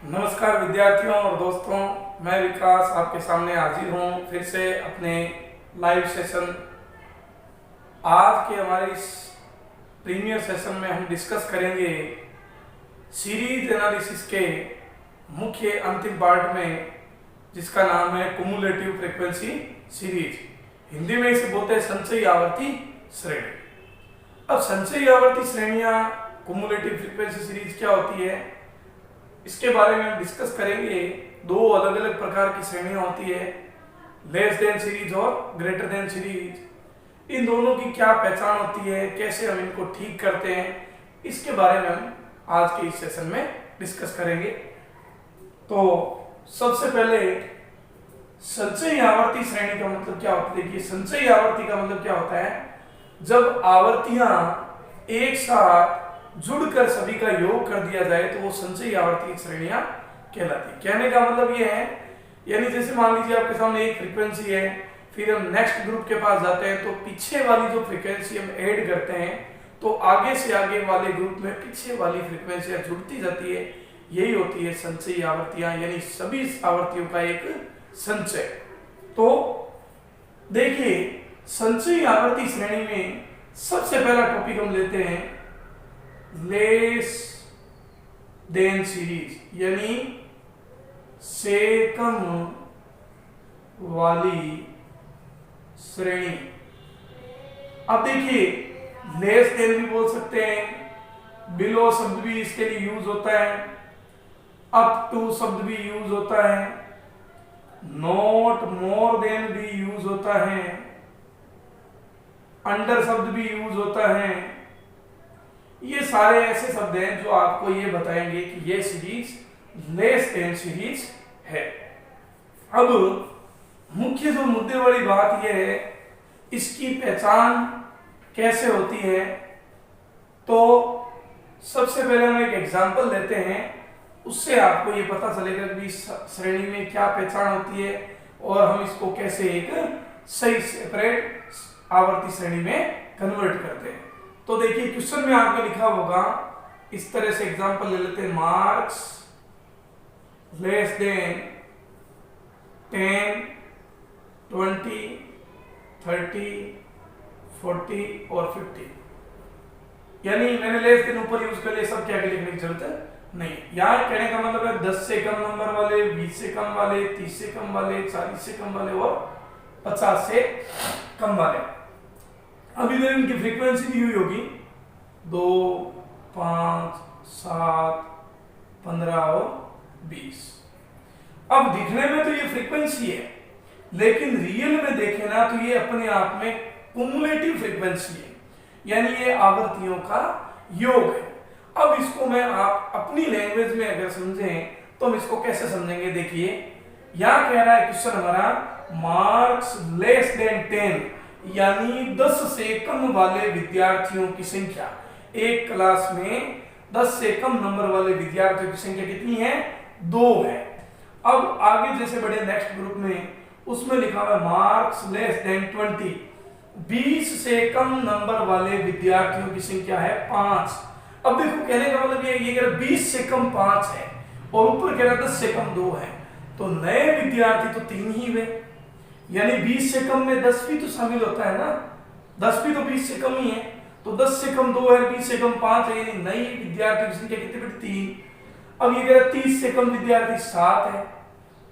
नमस्कार विद्यार्थियों और दोस्तों, मैं विकास आपके सामने हाजिर हूँ फिर से अपने लाइव सेशन। आज के हमारे इस प्रीमियर सेशन में हम डिस्कस करेंगे सीरीज एनालिसिस के मुख्य अंतिम पार्ट में, जिसका नाम है कुमुलेटिव फ्रीक्वेंसी सीरीज। हिंदी में इसे बोलते हैं संचयी आवर्ती श्रेणी। अब संचयी आवर्ती श्रेणियाँ, कुमुलेटिव फ्रीक्वेंसी सीरीज क्या होती है, इसके बारे में हम डिस्कस करेंगे। दो अलग अलग प्रकार की श्रेणियां होती है, लेस देन सीरीज और ग्रेटर देन सीरीज। इन दोनों की क्या पहचान होती है, कैसे हम इनको ठीक करते हैं, इसके बारे में हम आज के इस सेशन में डिस्कस करेंगे। तो सबसे पहले संचयी आवर्ती श्रेणी का मतलब क्या होता है। देखिए, संचयी आवर्ती का मतलब क्या होता है, जब आवर्तियां एक साथ जुड़कर सभी का योग कर दिया जाए तो वो संचयी आवर्ती श्रेणियां कहलाती है। कहने का मतलब ये है, यानी जैसे मान लीजिए आपके सामने एक फ्रीक्वेंसी है, फिर हम नेक्स्ट ग्रुप के पास जाते हैं तो पीछे वाली जो फ्रीक्वेंसी हम ऐड करते हैं तो आगे से आगे वाले ग्रुप में पीछे वाली फ्रीक्वेंसियां जुड़ती जाती है। यही होती है संचयी आवर्तियां, यानी सभी आवर्तियों का एक संचय। तो देखिए, संचयी आवर्ती श्रेणी में सबसे पहला टॉपिक हम लेते हैं लेस देन सीरीज, यानी से कम वाली श्रेणी। अब देखिए, लेस देन भी बोल सकते हैं, बिलो शब्द भी इसके लिए यूज होता है, अप टू शब्द भी यूज होता है, नॉट मोर देन भी यूज होता है, अंडर शब्द भी यूज होता है। ये सारे ऐसे शब्द हैं जो आपको ये बताएंगे कि ये सीरीज लेस देन सीरीज है। अब मुख्य जो मुद्दे वाली बात यह है, इसकी पहचान कैसे होती है। तो सबसे पहले हम एक एग्जांपल लेते हैं, उससे आपको ये पता चलेगा कि इस श्रेणी में क्या पहचान होती है और हम इसको कैसे एक सही सेपरेट आवर्ती श्रेणी में कन्वर्ट करते हैं। तो देखिए, क्वेश्चन में आपको लिखा होगा इस तरह से, एग्जांपल ले लेते हैं, मार्क्स लेस देन 10, 20, 30, 40 और 50। यानी मैंने लेस देन ऊपर यूज कर लिया, सब क्या लिखने की जरूरत नहीं। यहाँ कहने का मतलब है 10 से कम नंबर वाले, 20 से कम वाले, 30 से कम वाले, 40 से कम वाले और 50 से कम वाले। अब इधर इनकी फ्रीक्वेंसी दी हुई होगी 2, 5, 7, 15 और 20। अब दिखने में तो ये फ्रीक्वेंसी है, लेकिन रियल में देखें ना तो ये अपने आप में कुमुलेटिव फ्रीक्वेंसी है, यानी ये आवर्तियों का योग है। अब इसको मैं आप अपनी लैंग्वेज में अगर समझें तो हम इसको कैसे समझेंगे। देखिए, यहां कह रहा है क्वेश्चन हमारा, मार्क्स लेस देन 10, यानी 10 से कम वाले विद्यार्थियों की संख्या। एक क्लास में 10 से कम नंबर वाले विद्यार्थियों की संख्या कितनी है, 2 है। अब आगे जैसे बढ़े नेक्स्ट ग्रुप में, उसमें लिखा हुआ है मार्क्स लेस देन 20, 20 से कम नंबर वाले विद्यार्थियों की संख्या है 5। अब देखो, कहने का मतलब ये कह रहा 20 से कम 5 है और ऊपर कह रहा 10 से कम 2 है, तो नए विद्यार्थी तो 3 ही हुए, यानी 20 से कम में 10 भी तो शामिल होता है ना, 10 भी तो 20 से कम ही है। तो 10 से कम 2 है, 20 से कम 5 है, यानी नई विद्यार्थी की संख्या कितनी बेटी, 3। अब ये कह रहा 30 से कम विद्यार्थी 7 है,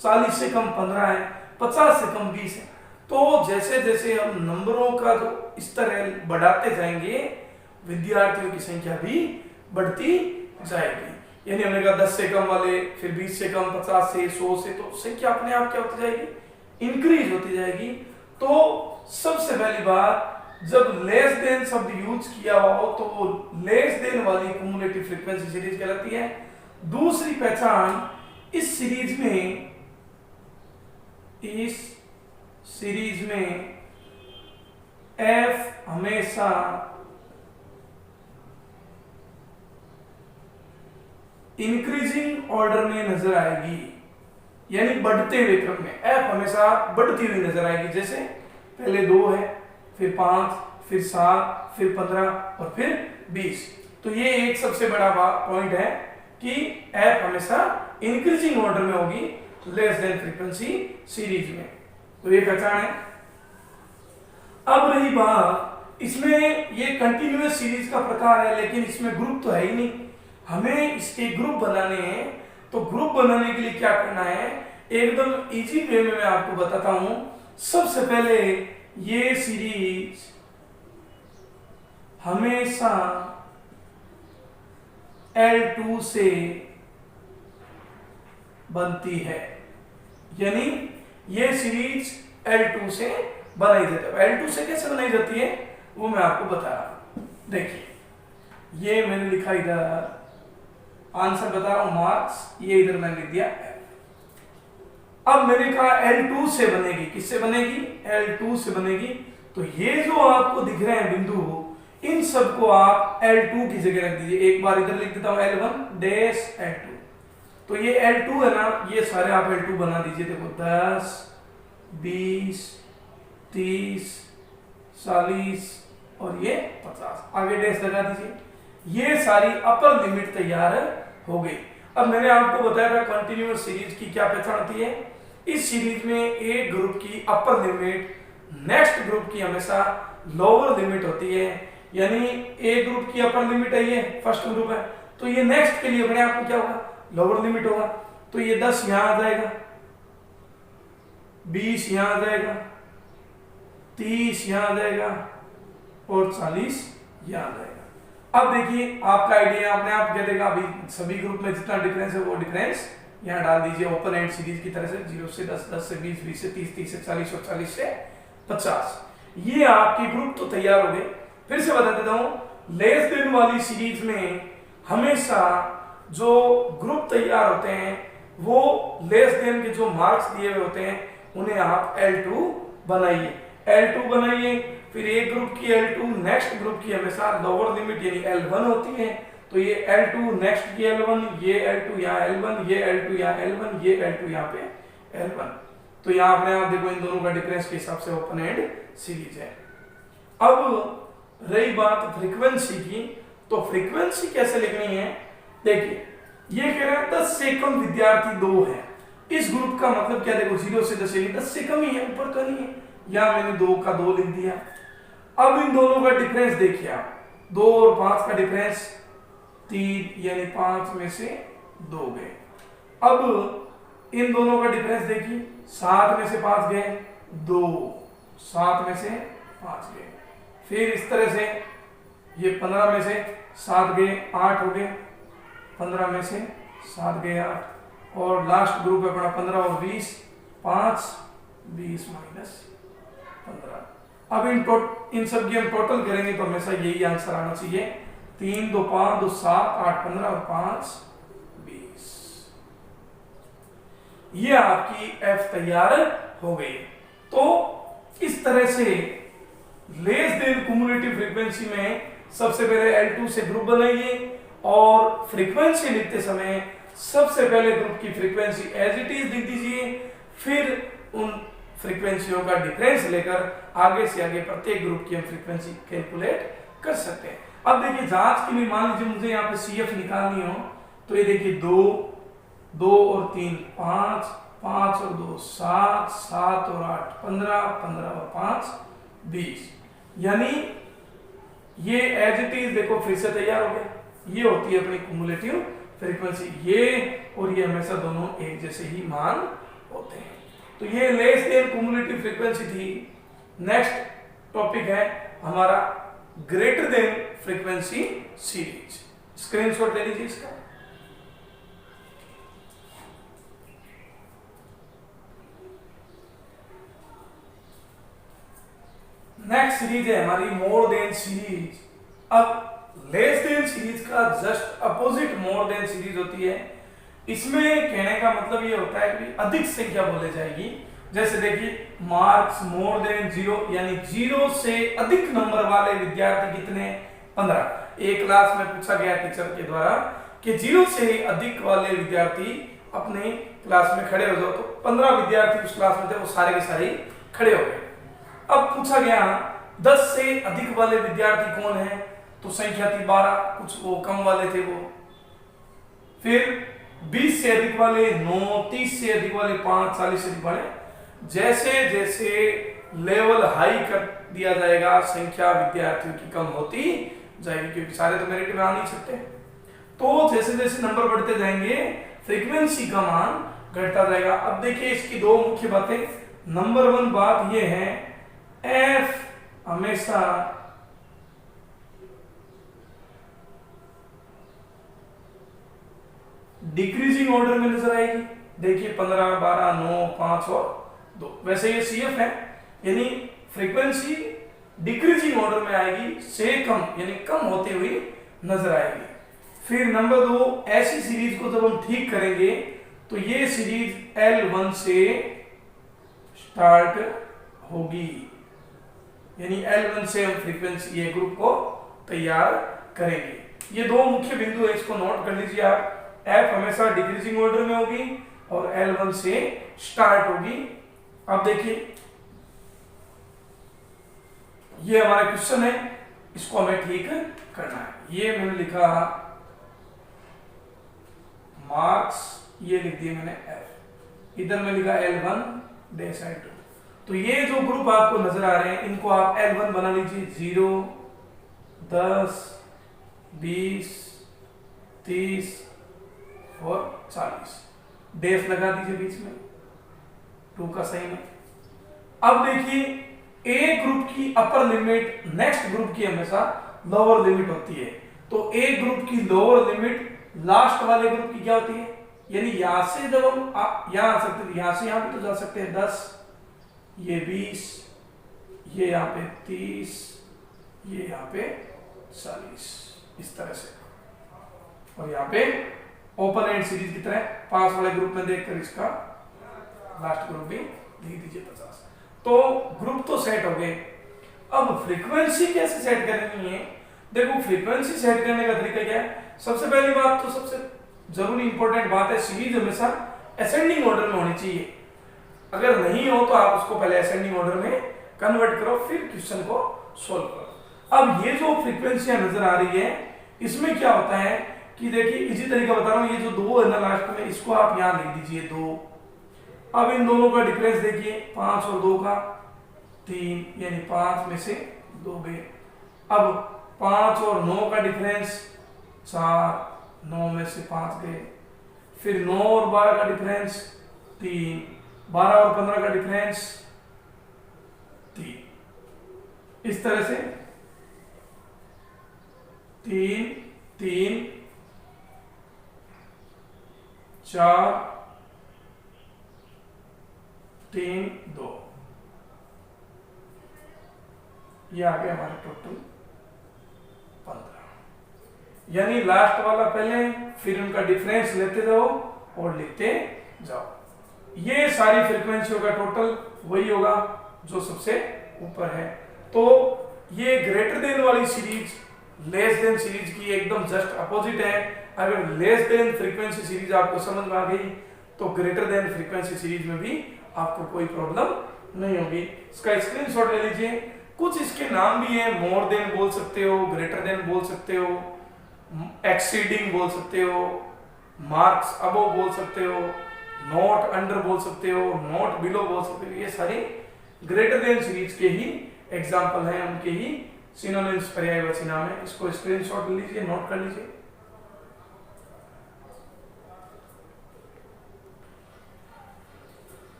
40 से कम 15 है, 50 से कम 20 है। तो जैसे जैसे हम नंबरों का जो स्तर है बढ़ाते जाएंगे, विद्यार्थियों की संख्या भी बढ़ती जाएगी। यानी हमने कहा 10 से कम वाले, फिर 20 से कम, 50 से, 100 से, तो संख्या अपने आप क्या होती जाएगी, इंक्रीज होती जाएगी। तो सबसे पहली बात, जब लेस देन शब्द यूज किया हुआ हो तो वो लेस देन वाली कुमुलेटिव फ्रीक्वेंसी सीरीज कहलाती है। दूसरी पहचान, इस सीरीज में एफ हमेशा इंक्रीजिंग ऑर्डर में नजर आएगी, यानी बढ़ते हुए क्रम में एफ हमेशा बढ़ती हुई नजर आएगी। जैसे पहले 2 है, फिर 5, फिर 7, फिर 15 और फिर 20। तो ये एक सबसे बड़ा पॉइंट है कि एफ हमेशा इंक्रीजिंग ऑर्डर में होगी लेस देन फ्रीक्वेंसी सीरीज में। तो ये पहचान है। अब रही बात, इसमें ये कंटिन्यूअस सीरीज का प्रकार है, लेकिन इसमें ग्रुप तो है ही नहीं। हमें इसके ग्रुप बनाने हैं, तो ग्रुप बनाने के लिए क्या करना है, एकदम इजी वे में मैं आपको बताता हूं। सबसे पहले ये सीरीज हमेशा L2 से बनती है, यानी ये सीरीज L2 से बनाई जाती है। L2 से कैसे बनाई जाती है वो मैं आपको बता रहा हूं। देखिए, ये मैंने लिखा इधर, आंसर बता रहा हूं मार्क्स, ये इधर मैंने लिख दिया। अब मैंने कहा L2 से बनेगी, किससे बनेगी, L2 से बनेगी। तो ये जो आपको दिख रहे हैं बिंदु, इन सबको आप L2 की जगह रख दीजिए। एक बार इधर लिख देता हूं L1 डैश L2। तो ये L2 है ना, ये सारे आप L2 बना दीजिए। देखो 10, 20, 30, 40 और ये 50, आगे डैश लगा दीजिए। ये सारी अपर लिमिट तैयार हो गई। अब मैंने आपको बताया था कंटिन्यूअस सीरीज की क्या पहचान होती है। इस सीरीज में एक ग्रुप की अपर लिमिट नेक्स्ट ग्रुप की हमेशा लोअर लिमिट होती है। यानी ए ग्रुप की अपर लिमिट है, ये फर्स्ट ग्रुप है, तो ये नेक्स्ट के लिए अपने आप को क्या होगा, लोअर लिमिट होगा। तो ये 10 यहां आ जाएगा, 20 यहां आ जाएगा, 30 यहां आ जाएगा और 40 यहां आ जाएगा। अब देखिए आपका आइडिया अपने आप क्या देगा, अभी सभी ग्रुप में जितना डिफरेंस है वो डिफरेंस यहां डाल दीजिए ओपन एंड सीरीज की तरह से। 0 से 10, 10 से 20, 20 से 30, 30 से 40 और 40 से 50। ये आपके ग्रुप तो तैयार हो गए। फिर से बता देता हूं, लेस देन वाली सीरीज में हमेशा जो ग्रुप तैयार होते हैं वो लेस देन के जो मार्क्स दिए हुए होते हैं उन्हें आप L2 बनाइए। L2 बनाइए, फिर एक ग्रुप की L2 नेक्स्ट ग्रुप की हमेशा लोअर लिमिट यानी L1 होती है। तो ये L2 नेक्स्ट की L1, ये L2 यहाँ L1, ये L2 यहाँ L1, ये L2 यहाँ पे L1। तो यहाँ अपने आप देखो इन दोनों का डिफरेंस के हिसाब से ओपन एंड सीरीज है। अब रही बात फ्रीक्वेंसी की, तो फ्रीक्वेंसी कैसे लिखनी है, देखिए ये कह रहे हैं 10 से कम विद्यार्थी 2 है। इस ग्रुप का मतलब क्या, देखो 0 से 10 यानी 10 से कम ही है, ऊपर का नहीं है। या मैंने 2 का 2 लिख दिया। अब इन दोनों का डिफरेंस देखिए आप, 2 और 5 का डिफरेंस 3 यानी 5 में से 2 गए। अब इन दोनों का डिफरेंस देखिए, 7 में से 5 गए 2, 7 में से 5 गए। फिर इस तरह से ये 15 में से 7 गए 8 हो गए, 15 में से 7 गए 8, और लास्ट ग्रुप है अपना 15 और 20, 5, 20 माइनस 15। अब इन सब की हम टोटल करेंगे तो हमेशा यही आंसर आना चाहिए। 3, 2, 5, 2, 7, 8, 15 और 5, 20। ये आपकी F तैयार हो गई। तो इस तरह से लेस देन क्युमुलेटिव फ्रीक्वेंसी में सबसे पहले L2 से ग्रुप बनाइए और फ्रीक्वेंसी लिखते समय सबसे पहले ग्रुप की फ्रीक्वेंसी एज इट इज लिख दीजिए। फिर उन फ्रीक्वेंसियों का डिफरेंस लेकर आगे से आगे प्रत्येक ग्रुप की हम फ्रीक्वेंसी कैलकुलेट कर सकते हैं। अब देखिए जांच के लिए मान लीजिए मुझे यहाँ पे CF निकालनी हो, तो ये देखिए 2, 2 और 3 5, 5 और 2 7, 7 और 8 15, 15 और 5 20। यानी ये एज इट इज देखो फिर से तैयार हो गया। ये होती है अपनी क्युमुलेटिव फ्रीक्वेंसी, ये और ये हमेशा दोनों एक जैसे ही मान होते हैं। तो ये लेस देन क्युमुलेटिव फ्रीक्वेंसी थी। नेक्स्ट टॉपिक है हमारा greater than frequency series. Screenshot ले लीजिए इसका। नेक्स्ट सीरीज है हमारी मोर देन सीरीज। अब लेस देन सीरीज का just opposite more than series होती है। इसमें कहने का मतलब ये होता है कि अधिक संख्या बोले जाएगी। जैसे देखिए मार्क्स मोर देन 0 यानी 0 से अधिक नंबर वाले विद्यार्थी कितने, 15। एक क्लास में पूछा गया टीचर के द्वारा कि 0 से अधिक वाले विद्यार्थी अपने क्लास में खड़े हो जाओ, तो 15 विद्यार्थी उस क्लास में थे, वो सारे के सारे खड़े हो गए। अब पूछा गया 10 से अधिक वाले विद्यार्थी कौन है, तो संख्या थी 12, कुछ वो कम वाले थे वो फिर 20 से अधिक वाले 9, 30 से अधिक वाले 5, 40 से अधिक वाले। जैसे जैसे लेवल हाई कर दिया जाएगा संख्या विद्यार्थियों की कम होती जाएगी, क्योंकि सारे तो मेरिट में आ नहीं सकते। तो जैसे जैसे नंबर बढ़ते जाएंगे फ्रीक्वेंसी का मान घटता जाएगा। अब देखिए इसकी दो मुख्य बातें। नंबर 1 बात यह है, एफ हमेशा डिक्रीजिंग ऑर्डर में नजर आएगी। देखिए 15, 12, 9, 5 और 2। वैसे ये सीएफ है, यानी फ्रीक्वेंसी डिक्रीजिंग ऑर्डर में आएगी, से कम यानी कम होती हुई नजर आएगी। फिर नंबर 2, ऐसी सीरीज को जब हम ठीक करेंगे तो ये सीरीज L1 से स्टार्ट होगी, यानी L1 से हम फ्रीक्वेंसी ये ग्रुप को तैयार करेंगे। ये दो मुख्य बिंदु है, इसको नोट कर लीजिए आप। F हमेशा डिक्रीजिंग ऑर्डर में होगी और L1 से स्टार्ट होगी। अब देखिए ये हमारा क्वेश्चन है, इसको हमें ठीक करना है। ये मैंने लिखा मार्क्स, ये लिख दिया मैंने F, इधर में लिखा L1 डैश I2। तो ये जो ग्रुप आपको नजर आ रहे हैं इनको आप L1 बना लीजिए। 0, 10, 20, 30 और 40 डैश लगा दीजिए बीच में, 2 का साइन है। अब देखिए ए ग्रुप की अपर लिमिट नेक्स्ट ग्रुप की हमेशा लोअर लिमिट होती है। तो ए ग्रुप की लोअर लिमिट लास्ट वाले ग्रुप की क्या होती है, यानी यहां से जब हम यहां आ सकते हैं, यहां से यहां पे तो जा सकते हैं 10, ये 20, ये यहां पे 30, ये यहां पे 40, इस तरह से। और यहां पे ओपन एंड सीरीज की तरह पास वाले ग्रुप में देखकर इसका लास्ट ग्रुप भी लिख दीजिए 50। तो ग्रुप तो सेट हो गए। अब फ्रीक्वेंसी कैसे सेट करनी है? देखो फ्रीक्वेंसी सेट करने का तरीका क्या है। सबसे पहली बात तो सबसे जरूरी इंपॉर्टेंट बात है, सीरीज हमेशा असेंडिंग ऑर्डर में होनी चाहिए। अगर नहीं हो तो आप उसको पहले असेंडिंग ऑर्डर में कन्वर्ट करो, फिर क्वेश्चन को सोल्व करो। अब ये जो फ्रीक्वेंसियां नजर आ रही है इसमें क्या होता है कि देखिए इसी तरीका बता रहा हूं, ये जो 2 है ना लास्ट में, इसको आप यहां लिख दीजिए 2। अब इन दोनों का डिफरेंस देखिए, 5 और 2 का 3, यानी 5 में से 2 गए। अब 5 और 9 का डिफरेंस 4, 9 में से 5 गए। फिर 9 और 12 का डिफरेंस 3, 12 और 15 का डिफरेंस 3। इस तरह से 3, 3, 4, 3, 2, ये आ गया हमारा टोटल 15। यानी लास्ट वाला पहले, फिर उनका डिफरेंस लेते जाओ और लिखते जाओ। ये सारी फ्रीक्वेंसियों का टोटल वही होगा जो सबसे ऊपर है। तो ये ग्रेटर देन वाली सीरीज लेस देन सीरीज की एकदम जस्ट अपोजिट है। अगर लेस देन फ्रीक्वेंसी सीरीज आपको समझ में आ गई तो ग्रेटर देन फ्रीक्वेंसी सीरीज में भी आपको कोई प्रॉब्लम नहीं होगी। इसका स्क्रीनशॉट ले लीजिए। कुछ इसके नाम भी हैं, मोर देन बोल सकते हो, ग्रेटर देन बोल सकते हो, एक्सीडिंग बोल सकते हो, मार्क्स अबव बोल सकते हो, नॉट अंडर बोल सकते हो, नॉट बिलो बोल सकते हो। ये सारे ग्रेटर देन सीरीज के ही एग्जाम्पल हैं, उनके ही सिनोनिम्स पर्यायवाची नाम है। इसको स्क्रीनशॉट लीजिए, नोट कर लीजिए।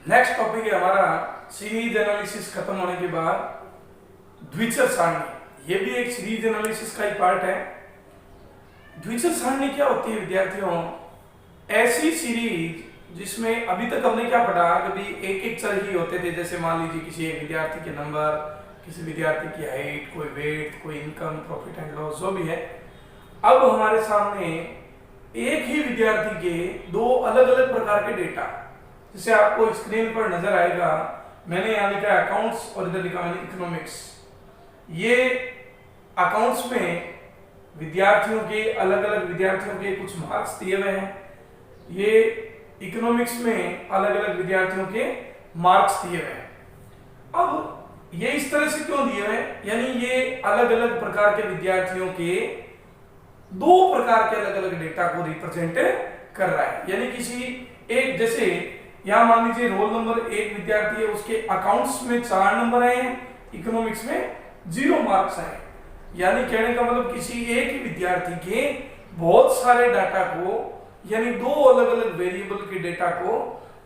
नेक्स्ट टॉपिक है हमारा सीरीज एनालिसिस खत्म होने के बाद द्विचर सारणी। ये भी एक सीरीज एनालिसिस का ही पार्ट है। द्विचर सारणी क्या होती है विद्यार्थियों? ऐसी सीरीज जिसमें अभी तक हमने क्या पढ़ा, कभी एक एक चर ही होते थे। जैसे मान लीजिए किसी एक विद्यार्थी के नंबर, किसी विद्यार्थी की हाइट, कोई वेट, कोई इनकम, प्रॉफिट एंड लॉस, जो भी है। अब हमारे सामने एक ही विद्यार्थी के 2 अलग अलग प्रकार के डेटा, जैसे आपको स्क्रीन पर नजर आएगा, मैंने यहाँ लिखा है अकाउंट्स और इधर लिखा मैंने इकोनॉमिक्स। ये अकाउंट्स में विद्यार्थियों के अलग अलग विद्यार्थियों के कुछ मार्क्स दिए हुए हैं। ये इकोनॉमिक्स में अलग अलग विद्यार्थियों के मार्क्स दिए हुए हैं। अब ये इस तरह से क्यों दिए हुए हैं? यानी ये अलग अलग प्रकार के विद्यार्थियों के दो प्रकार के अलग अलग डेटा को रिप्रेजेंट कर रहा है। यानी किसी एक, जैसे यहां मान लीजिए रोल नंबर एक विद्यार्थी है, उसके अकाउंट्स में 4 नंबर आए हैं, इकोनॉमिक्स में 0 मार्क्स आए। यानी कहने का मतलब किसी एक ही विद्यार्थी के बहुत सारे डाटा को, यानी दो अलग अलग वेरिएबल के डेटा को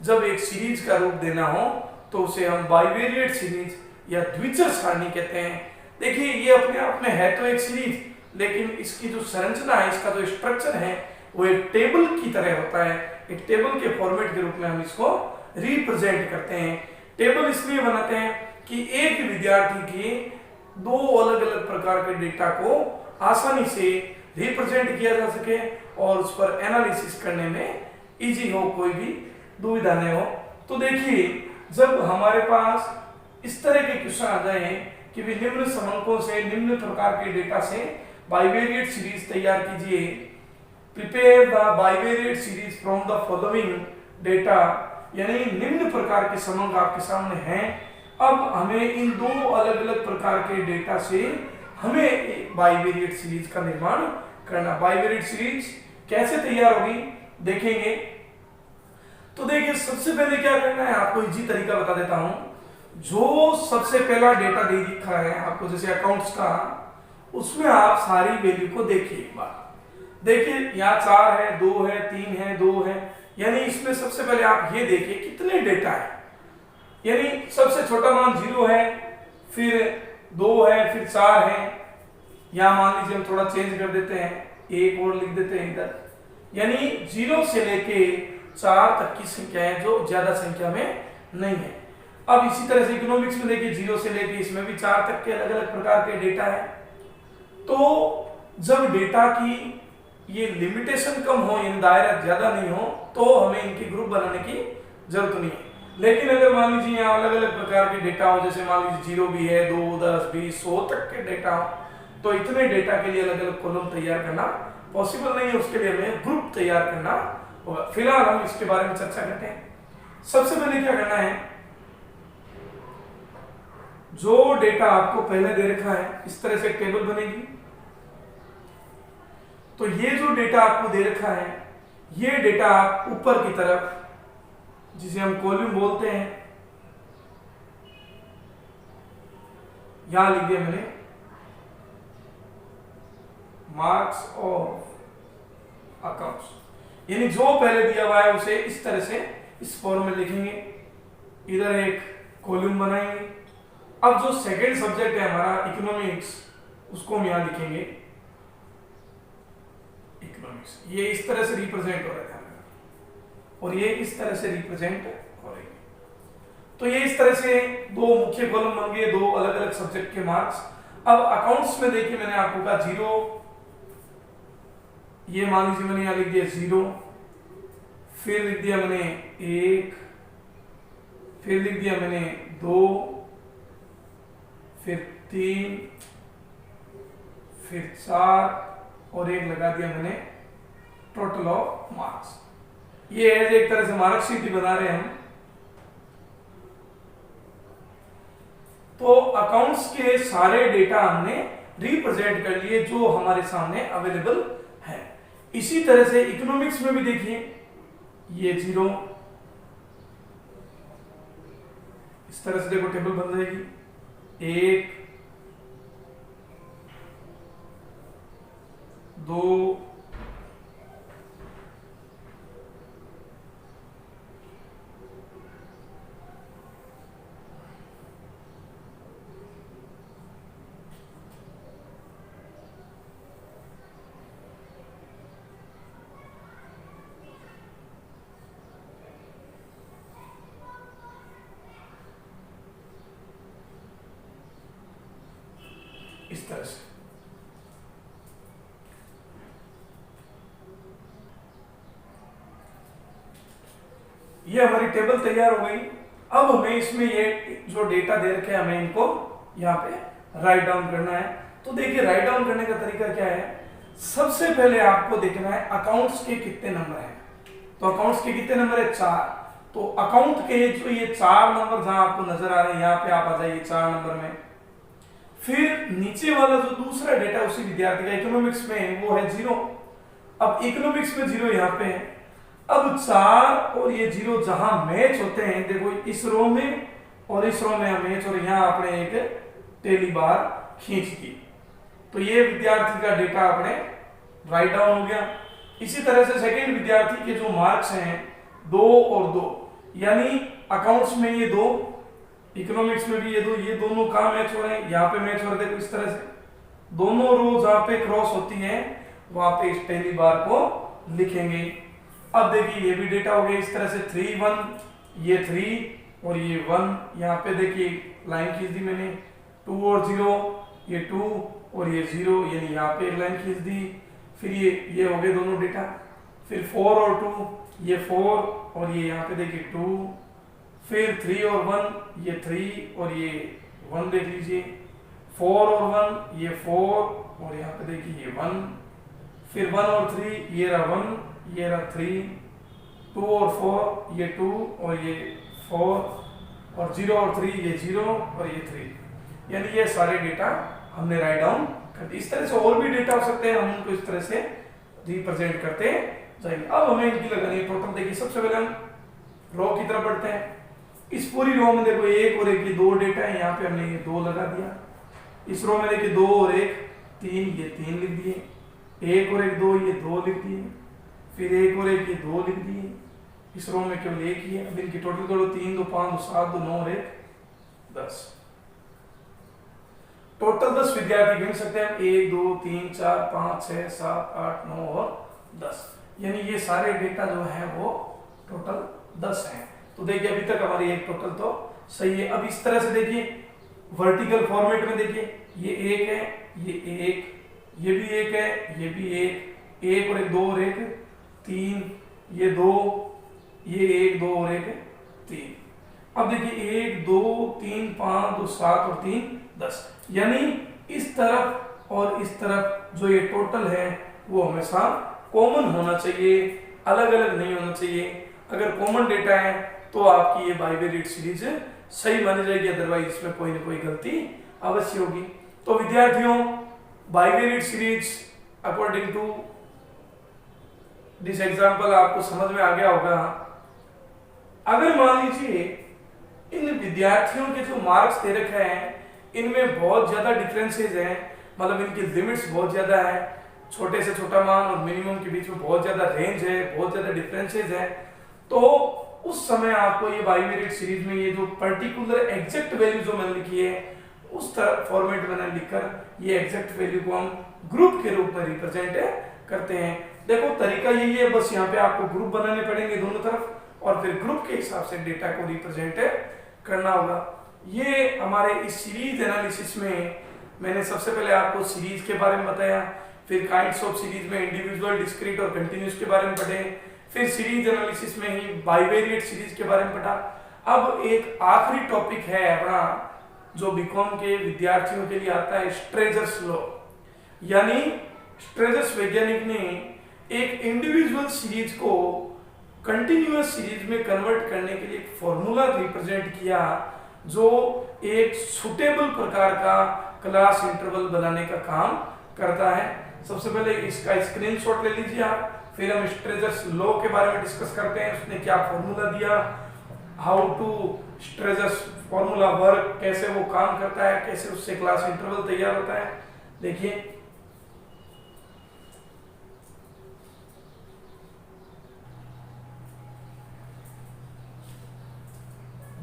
जब एक सीरीज का रूप देना हो तो उसे हम बाइवेरिएट सीरीज या द्विचर सारणी कहते हैं। देखिए ये अपने आप में है तो एक सीरीज, लेकिन इसकी जो संरचना है, इसका जो स्ट्रक्चर है वो एक टेबल की तरह होता है। एक टेबल के फॉर्मेट के रूप में हम इसको रिप्रेजेंट करते हैं। टेबल इसलिए बनाते हैं कि एक विद्यार्थी के दो अलग अलग प्रकार के डेटा को आसानी से रिप्रेजेंट किया जा सके और उस पर एनालिसिस करने में इजी हो, कोई भी दुविधा नहीं हो। तो देखिए जब हमारे पास इस तरह के क्वेश्चन आ जाए कि भी निम्न समंकों से, निम्न प्रकार के डेटा से बाइवेरिएट सीरीज तैयार कीजिए, prepare the bivariate series from the following data, यानी निम्न प्रकार के समंक आपके सामने हैं। अब हमें इन दो अलग अलग प्रकार के डेटा से हमें एक बाइवेरिएट सीरीज का निर्माण करना। बाइवेरिएट सीरीज कैसे तैयार होगी देखेंगे। तो देखिए सबसे पहले क्या करना है, आपको इजी तरीका बता देता हूं। जो सबसे पहला डेटा दे दिखा है आपको, जैसे अकाउंट्स का, उसमें आप सारी वैल्यू को देखिए एक बार। देखिए यहाँ 4 है, 2 है, 3 है, 2 है, यानी इसमें सबसे पहले आप ये देखिए कितने डेटा है। यानी सबसे छोटा मान 0 है, फिर 2 है, फिर 4 है। यहां मान लीजिए हम थोड़ा चेंज कर देते हैं, 1 और लिख देते हैं इधर। यानी 0 से लेके 4 तक की संख्या है जो ज्यादा संख्या में नहीं है। अब इसी तरह से इकोनॉमिक्स में देखिए 0 से लेके इसमें भी 4 तक के अलग अलग प्रकार के डेटा है। तो जब डेटा की ये लिमिटेशन कम हो, यानी दायरा ज्यादा नहीं हो, तो हमें इनके ग्रुप बनाने की जरूरत नहीं है। लेकिन अगर मान लीजिए यहाँ अलग अलग प्रकार के डेटा हो, जैसे मान लीजिए 0 भी है, 2, 10, 20, 100 तक के डेटा हो, तो इतने डेटा के लिए अलग अलग कॉलम तैयार करना पॉसिबल नहीं है। उसके लिए हमें ग्रुप तैयार करना होगा। फिलहाल हम इसके बारे में चर्चा करते हैं। सबसे पहले क्या करना है, जो डेटा आपको पहले दे रखा है इस तरह से एक टेबल बनेगी। तो ये जो डेटा आपको दे रखा है, ये डेटा आप ऊपर की तरफ, जिसे हम कॉलम बोलते हैं, यहां लिख दिया मैंने मार्क्स ऑफ अकाउंट्स, यानी जो पहले दिया हुआ है उसे इस तरह से इस फॉर्म में लिखेंगे। इधर एक कॉलम बनाएंगे। अब जो सेकंड सब्जेक्ट है हमारा इकोनॉमिक्स, उसको हम यहां लिखेंगे इकोनॉमिक्स। ये इस तरह से रिप्रेजेंट हो रहा है और ये इस तरह से रिप्रेजेंट हो रही है। तो ये इस तरह से दो मुख्य कॉलम बन गए, दो अलग अलग सब्जेक्ट के मार्क्स। अब अकाउंट्स में देखिए मैंने आपको कहा 0, ये मान लीजिए मैंने यहां लिख दिया 0, फिर लिख दिया मैंने 1, फिर लिख दिया मैंने 2, फिर 3, फिर 4 और 1 लगा दिया मैंने टोटल ऑफ मार्क्स। ये एज एक तरह से मार्कशीट ही बना रहे हैं हम। तो अकाउंट्स के सारे डेटा हमने रिप्रेजेंट कर लिए जो हमारे सामने अवेलेबल है। इसी तरह से इकोनॉमिक्स में भी देखिए, ये 0, इस तरह से देखो टेबल बन जाएगी। 1, 2, इस तरह से। ये हमारी टेबल तैयार हो गई। अब हमें इसमें ये जो डेटा दे रखे हैं हमें इनको यहाँ पे राइट डाउन करना है। तो देखिए राइट डाउन करने का तरीका क्या है, सबसे पहले आपको देखना है अकाउंट्स के कितने नंबर हैं। तो अकाउंट्स के कितने नंबर है, 4। तो अकाउंट के जो ये 4 नंबर जहां आपको नजर आ रहे हैं, यहाँ पे आप आ जाइए 4 नंबर में। फिर नीचे वाला जो दूसरा डेटा उसी विद्यार्थी का इकोनॉमिक्स में वो है 0। अब इकोनॉमिक्स में 0 यहाँ पे है। अब 4 और ये 0 जहां मैच होते हैं, देखो इस रो में और इस रो में मैच, और यहाँ आपने एक टेली बार खींच दी, तो ये विद्यार्थी का डेटा आपने राइट डाउन हो गया। इसी तरह से सेकेंड विद्यार्थी के जो मार्क्स हैं 2 और 2, यानी अकाउंट्स में ये 2, इकोनॉमिक्स में भी ये 2, ये दोनों कहाँ मैच हो रहे हैं, यहाँ पे मैच हो रहे थे। इस तरह से दोनों रो जहाँ पे क्रॉस होती हैं वहां पे इस टेली बार को लिखेंगे। अब देखिए ये भी डेटा हो गया इस तरह से 3 1, ये 3 और ये 1, यहाँ पे देखिए लाइन खींच दी मैंने, 2 और 0, ये 2 और ये 0, यानी यहाँ पे एक लाइन खींच दी। फिर ये हो गए दोनों डेटा। फिर 4 और 2, ये 4 और ये यहाँ पे देखिए 2, फिर 3 और 1, ये 3 और ये 1 देख लीजिए, 4 और 1, ये 4 और यहाँ पे देखिए ये 1, फिर 1 और 3, ये रहा 1, ये रहा 3, 2 और 4, ये 2 और ये 4, और 0 और 3, ये 0 और ये 3, यानी ये सारे डेटा हमने राइट डाउन कर दिए। इस तरह से और भी डेटा हो सकते हैं, हम उनको इस तरह से रिप्रेजेंट करते जाएंगे। अब हमें इनकी लगानी है टोटल। देखिए सबसे पहले हम रो की तरफ बढ़ते हैं। इस पूरी रो में देखो 1 और 1 ये 2 डेटा है, यहाँ पे हमने ये 2 लगा दिया। इस रो में देखिए 2 और 1 3, ये 3 लिख दिए, 1 और 1 2, ये 2 लिख दिए, फिर 1 और 1 ये 2 लिख दिए। इस रो में केवल 1 ही है। अब इनकी टोटल करो, 3 2 5 2 7 2 9 और 1 10। टोटल 10 विद्यार्थी गिन सकते हैं 1 2 3 4 5 6 7 8 9 और 10, यानी ये सारे डेटा जो है वो टोटल 10 हैं। तो देखिए अभी तक हमारी एक टोटल तो सही है। अब इस तरह से देखिए वर्टिकल फॉर्मेट में देखिए, ये 1 है, ये 1, ये भी 1 है, ये भी 1 और 1 2 और 1 3, ये 2, ये 1 2 और 1 3। अब देखिए 1 2 3 5 2 7 और 3 10, यानी इस तरफ और इस तरफ जो ये टोटल है वो हमेशा कॉमन होना चाहिए, अलग अलग नहीं होना चाहिए। अगर कॉमन डेटा है तो आपकी ये बाइवेरिएट सीरीज सही मानी जाएगी, अदरवाइज इसमें कोई ना कोई गलती अवश्य होगी। तो विद्यार्थियों, bivariate series according to this example आपको समझ में आ गया होगा। अगर मान लीजिए इन विद्यार्थियों के जो मार्क्स दे रखे हैं इनमें बहुत ज्यादा डिफरेंसेस हैं, मतलब इनकी लिमिट्स बहुत ज्यादा है, छोटे से छोटा मान और मिनिमम के बीच में बहुत ज्यादा रेंज है, बहुत ज्यादा डिफरेंसेस है, तो उस समय आपको ये बाइवेरिएट सीरीज में ये जो पर्टिकुलर एग्जैक्ट वैल्यू जो मैंने लिखी है उस तरह फॉर्मेट में लिखकर ये एग्जैक्ट वैल्यू को हम ग्रुप के रूप में रिप्रेजेंट करते हैं। देखो तरीका यही है, बस यहाँ पे आपको ग्रुप बनाने पड़ेंगे दोनों तरफ और फिर ग्रुप के हिसाब से डेटा को रिप्रेजेंट करना होगा। ये हमारे इस सीरीज एनालिसिस में मैंने सबसे पहले आपको सीरीज के बारे में बताया, फिर काइंड्स ऑफ सीरीज में इंडिविजुअल, डिस्क्रीट और कंटिन्यूस के बारे में पढ़े, फिर सीरीज एनालिसिस में ही बाइवेरिएट सीरीज के बारे में पढ़ा। अब एक आखिरी टॉपिक है अपना जो बीकॉम के विद्यार्थियों के लिए आता है, स्ट्रेजर्स लॉ। यानी स्ट्रेजर्स वैज्ञानिक ने एक इंडिविजुअल सीरीज को कंटिन्यूअस सीरीज में कन्वर्ट करने के लिए एक फॉर्मूला रिप्रेजेंट किया जो एक सुटेबल प्रकार का क्लास इंटरवल बनाने का काम करता है। सबसे पहले इसका स्क्रीनशॉट ले लीजिए आप, फिर हम स्ट्रेजर्स लॉ के बारे में डिस्कस करते हैं, उसने क्या फॉर्मूला दिया, हाउ टू स्ट्रेजर्स फॉर्मूला वर्क, कैसे वो काम करता है, कैसे उससे क्लास इंटरवल तैयार होता है। देखिए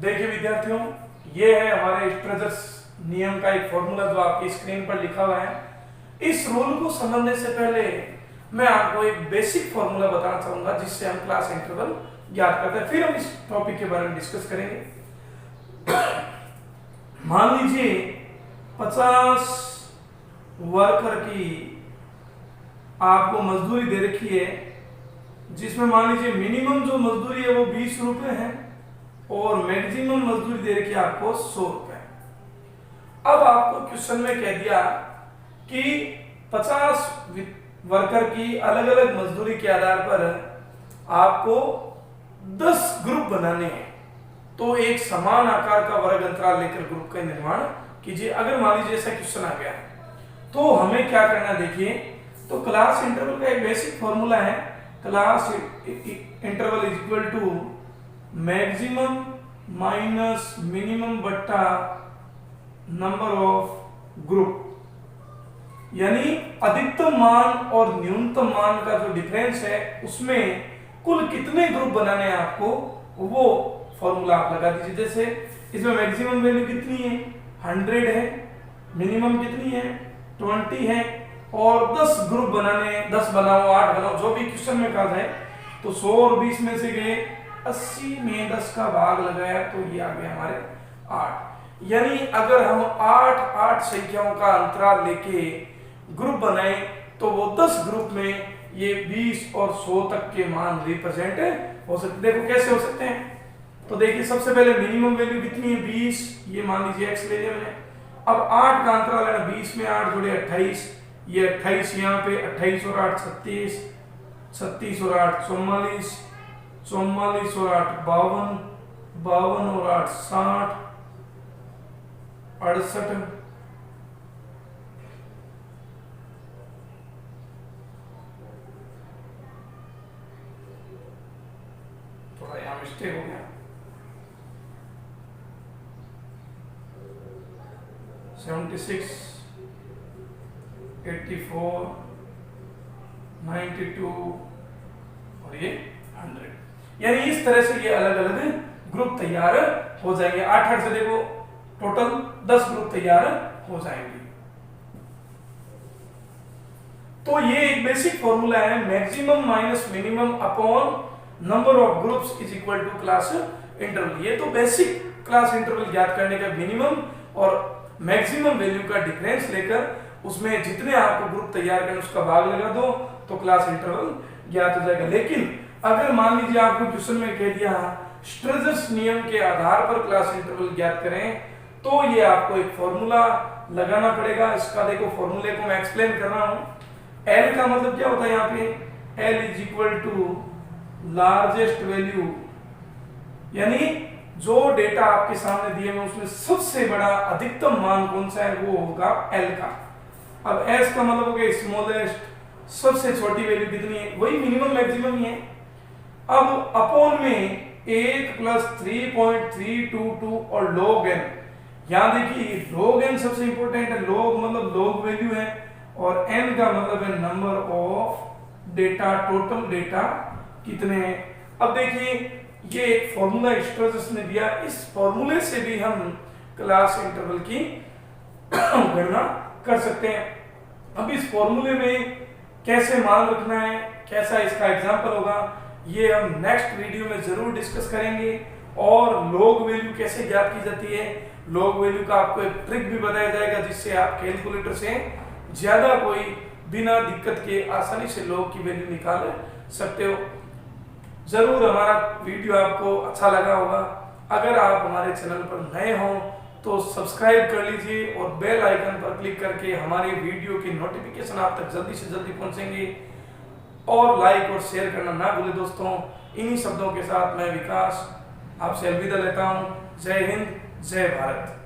देखिए विद्यार्थियों, ये है हमारे स्ट्रेजर्स नियम का एक फॉर्मूला जो आपकी स्क्रीन पर लिखा हुआ है। इस रूल को समझने से पहले मैं आपको एक बेसिक फॉर्मूला बताना चाहूंगा जिससे हम क्लास इंटरवल याद करते हैं, फिर हम इस टॉपिक के बारे में डिस्कस करेंगे। मान लीजिए 50 वर्कर की आपको मजदूरी दे रखी है, जिसमें मान लीजिए मिनिमम जो मजदूरी है वो 20 रुपए है और मैक्सिमम मजदूरी दे रखी है आपको 100 रुपए। अब आपको क्वेश्चन में कह दिया कि 50 वर्कर की अलग अलग मजदूरी के आधार पर आपको 10 ग्रुप बनाने हैं, तो एक समान आकार का वर्ग अंतराल लेकर ग्रुप का निर्माण कीजिए, अगर मान लीजिए ऐसा क्वेश्चन आ गया तो हमें क्या करना है देखिए, तो क्लास इंटरवल का एक बेसिक फॉर्मूला है, class interval is equal to maximum minus minimum बट्टा नंबर ऑफ ग्रुप, यानी अधिकतम मान और न्यूनतम मान का जो डिफरेंस है उसमें कुल कितने ग्रुप बनाने हैं आपको, वो फॉर्मूला आप लगा दीजिए। जैसे इसमें मैक्सिमम वैल्यू कितनी है 100 है, मिनिमम कितनी है 20 है, और 10 ग्रुप बनाने हैं, 10 बनाओ 8 बनाओ जो भी क्वेश्चन में कहा जाए, तो 100 और 20 में से गए 80 में 10 का भाग लगाया तो ये आ गया हमारे 8। यानी अगर हम 8 संख्याओं का अंतराल लेके ग्रुप बनाए तो वो 10 ग्रुप में ये 20 और 100 तक के मान रिप्रेजेंट हो सकते। देखो कैसे हो सकते हैं, तो देखिए सबसे पहले मिनिमम वैल्यू कितनी है 20, ये मान लीजिए x ले लिया मैंने। अब 8 का अंतराल है ना, 20 में 8 जोड़े 28, ये 28 यहाँ पे 28 और 8 36, 36 और 8 44, 44 और 8 52, 52 और 8 60, 68, थोड़ा यहाँ मिस्टेक हो गया, 76, 84, 92 और ये 100, यानी इस तरह से ये अलग अलग ग्रुप तैयार हो जाएंगे। 8 से देखो टोटल 10 ग्रुप तैयार हो जाएंगे। तो ये एक बेसिक फॉर्मूला है, maximum minus minimum upon number of groups is equal to class interval. ये तो बेसिक क्लास इंटरवल ज्ञात करने का मिनिमम और मैक्सिमम वैल्यू का डिफरेंस लेकर उसमें जितने आपको ग्रुप तैयार करने उसका भाग लगा दो तो क्लास इंटरवल ज्ञात हो जाएगा। लेकिन अगर मान लीजिए आपको क्वेश्चन में कह दिया स्ट्रेजर्स नियम के आधार पर क्लास इंटरवल ज्ञात करें, तो ये आपको एक फॉर्मूला लगाना पड़ेगा। इसका देखो फॉर्मूले को मैं एक्सप्लेन कर रहा हूं। एल का मतलब क्या होता है, यहाँ पे L is equal to largest value, यानी जो डेटा आपके सामने दिए हुए उसमें सबसे बड़ा अधिकतम मान कौन सा है वो होगा एल का। अब एस का मतलब हो गया स्मॉलेस्ट, सबसे छोटी वैल्यू कितनी है, वही मिनिमम मैक्सिमम ही है। अब अपॉन में 1 प्लस 3.322 और log n, यहां देखिए log n सबसे इंपॉर्टेंट है, log मतलब log वैल्यू है और n का मतलब है number of data, total data कितने हैं। अब देखिए ये एक फॉर्मूला स्ट्रेजर्स ने दिया, इस फॉर्मूले से भी हम क्लास इंटरवल की गणना कर सकते हैं। अब इस फॉर्मूले में कैसे मान रखना है, कैसा इसका एग्जांपल होगा, ये हम नेक्स्ट वीडियो में जरूर डिस्कस करेंगे। और log वैल्यू कैसे ज्ञात की जाती है, log वैल्यू का आपको एक ट्रिक भी बताया जाएगा जिससे आप कैलकुलेटर से ज्यादा कोई बिना दिक्कत के आसानी से log की वैल्यू निकाल सकते हो। जरूर हमारा वीडियो आपको अच्छा लगा होगा। अगर आप हमारे चैनल पर नए हों तो सब्सक्राइब कर लीजिए और बेल आइकन पर क्लिक करके हमारे वीडियो की नोटिफिकेशन आप तक जल्दी से जल्दी पहुंचेंगे। और लाइक और शेयर करना ना भूलें दोस्तों। इन्हीं शब्दों के साथ मैं विकास आपसे अलविदा लेता हूं। जय हिंद, जय भारत।